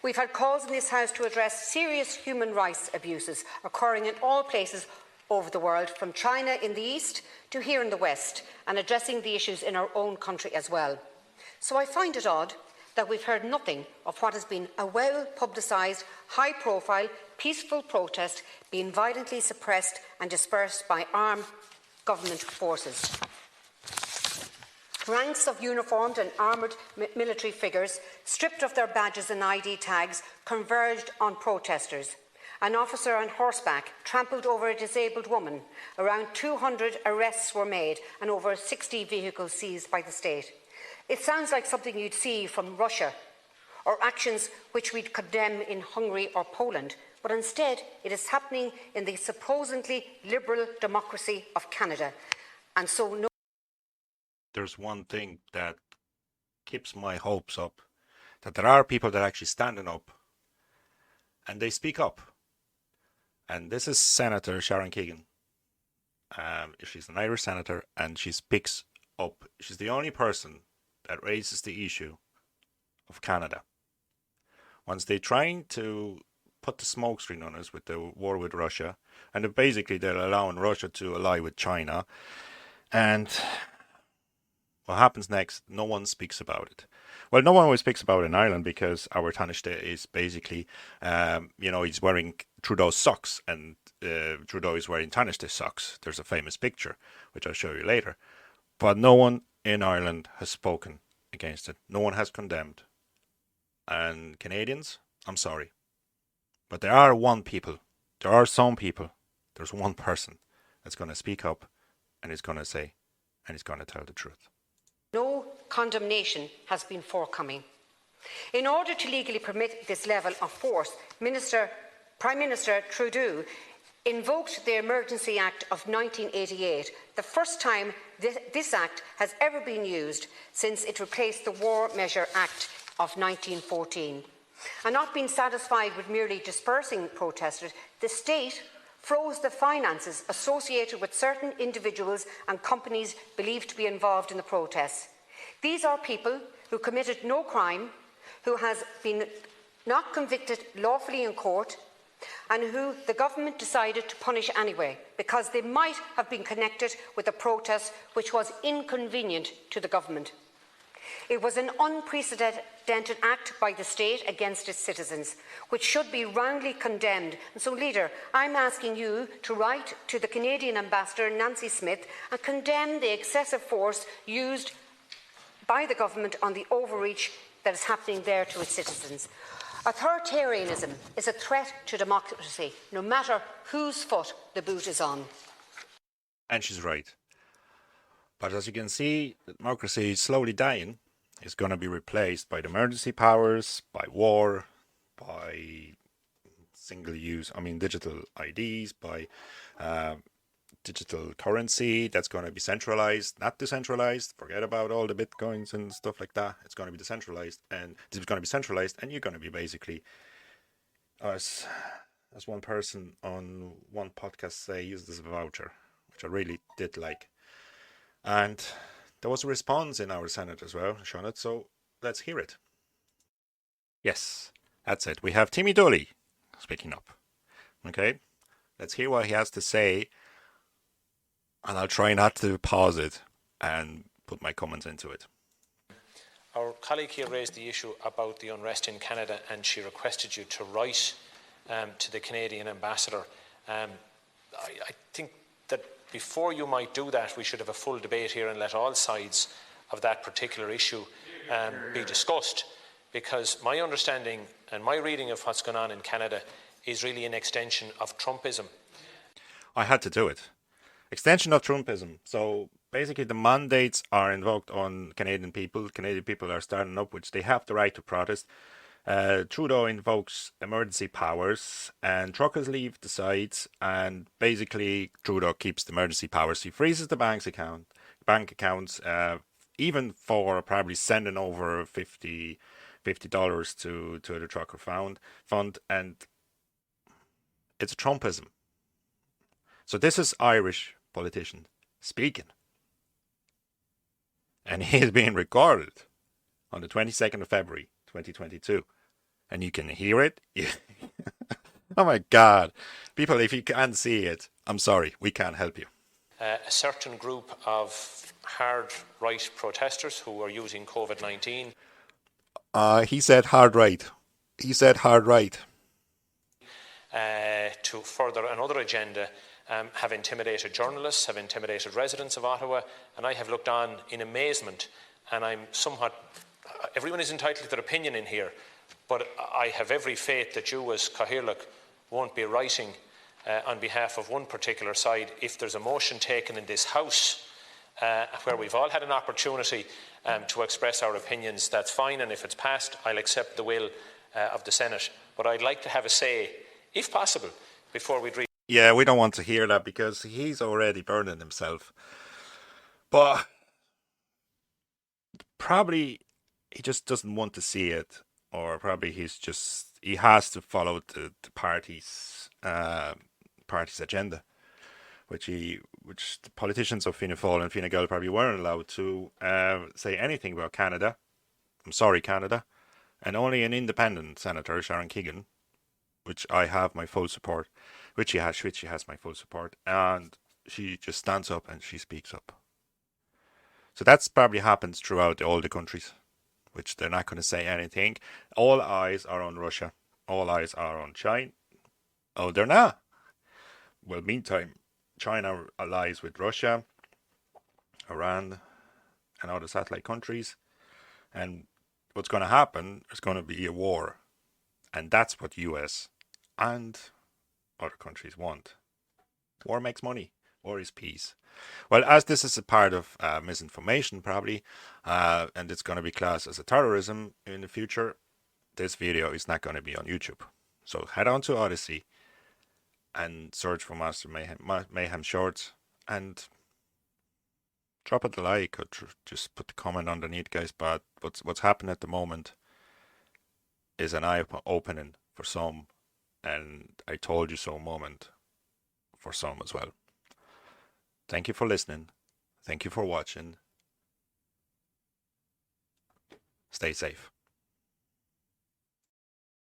We've had calls in this House to address serious human rights abuses occurring in all places over the world, from China in the east to here in the west, and addressing the issues in our own country as well. So I find it odd that we've heard nothing of what has been a well-publicised, high-profile, peaceful protest being violently suppressed and dispersed by armed government forces. Ranks of uniformed and armoured military figures, stripped of their badges and ID tags, converged on protesters. An officer on horseback trampled over a disabled woman. Around 200 arrests were made and over 60 vehicles seized by the state. It sounds like something you'd see from Russia, or actions which we'd condemn in Hungary or Poland, but instead it is happening in the supposedly liberal democracy of Canada. And so no. There's one thing that keeps my hopes up, that there are people that are actually standing up and they speak up. And this is Senator Sharon Keegan. She's an Irish senator and she speaks up. She's the only person that raises the issue of Canada. Once they're trying to put the smokescreen on us with the war with Russia, and basically they're allowing Russia to ally with China, and what happens next? No one speaks about it. Well, no one always speaks about it in Ireland because our Taoiseach is basically, he's wearing Trudeau's socks, and Trudeau is wearing Taoiseach socks. There's a famous picture, which I'll show you later. But no one in Ireland has spoken against it. No one has condemned. And Canadians, I'm sorry. But there are some people, there's one person that's going to speak up and is going to say, and is going to tell the truth. No condemnation has been forthcoming. In order to legally permit this level of force, Prime Minister Trudeau invoked the Emergency Act of 1988, the first time this act has ever been used since it replaced the War Measure Act of 1914. And not being satisfied with merely dispersing protesters, the state froze the finances associated with certain individuals and companies believed to be involved in the protests. These are people who committed no crime, who has been not convicted lawfully in court, and who the government decided to punish anyway, because they might have been connected with a protest which was inconvenient to the government. It was an unprecedented act by the state against its citizens, which should be roundly condemned. And so, Leader, I'm asking you to write to the Canadian Ambassador, Nancy Smith, and condemn the excessive force used by the government on the overreach that is happening there to its citizens. Authoritarianism is a threat to democracy, no matter whose foot the boot is on. And she's right. But as you can see, democracy is slowly dying. It's going to be replaced by the emergency powers, by war, by digital IDs, by digital currency that's going to be centralized, not decentralized. Forget about all the bitcoins and stuff like that. It's going to be decentralized, and you're going to be basically, as one person on one podcast say, use this voucher, which I really did like. And there was a response in our Senate as well, Sean, so let's hear it. Yes, that's it. We have Timmy Dooley speaking up. Okay, let's hear what he has to say. And I'll try not to pause it and put my comments into it. Our colleague here raised the issue about the unrest in Canada, and she requested you to write to the Canadian ambassador. I think that before you might do that, we should have a full debate here and let all sides of that particular issue be discussed, because my understanding and my reading of what's going on in Canada is really an extension of Trumpism. I had to do it. Extension of Trumpism. So basically the mandates are invoked on Canadian people. Canadian people are starting up, which they have the right to protest. Trudeau invokes emergency powers and truckers leave the sites, and basically Trudeau keeps the emergency powers. He freezes the bank accounts, even for probably sending over $50 to the trucker fund, and it's Trumpism. So this is Irish politician speaking, and he is being recorded on the 22nd of February 2022. and you can hear it. Oh my God. People, if you can't see it, I'm sorry, we can't help you. A certain group of hard right protesters who are using COVID-19 He said hard right. He said hard right. to further another agenda have intimidated journalists, have intimidated residents of Ottawa, and I have looked on in amazement, and I'm somewhat... Everyone is entitled to their opinion in here, but I have every faith that you as Cathaoirleach won't be writing on behalf of one particular side if there's a motion taken in this House where we've all had an opportunity to express our opinions. That's fine, and if it's passed, I'll accept the will of the Senate. But I'd like to have a say, if possible, before we read. Yeah, we don't want to hear that because he's already burning himself. But probably he just doesn't want to see it, or probably he has to follow the party's agenda, which the politicians of Fianna Fáil and Fine Gael probably weren't allowed to say anything about Canada. I'm sorry, Canada. And only an independent senator, Sharon Keegan, which I have my full support, which she has my full support, and she just stands up and she speaks up. So that's probably happens throughout all the countries, which they're not going to say anything. All eyes are on Russia. All eyes are on China. Oh, they're not. Well, meantime, China allies with Russia, Iran, and other satellite countries. And what's going to happen is going to be a war. And that's what US and other countries want. War makes money. War is peace. Well, as this is a part of misinformation, probably, and it's going to be classed as a terrorism in the future, this video is not going to be on YouTube. So head on to Odysee and search for Master Mayhem Shorts and drop it a like, or just put the comment underneath, guys. But what's happening at the moment is an eye-opening for some, and I told you so moment for some as well. Thank you for listening. Thank you for watching. Stay safe.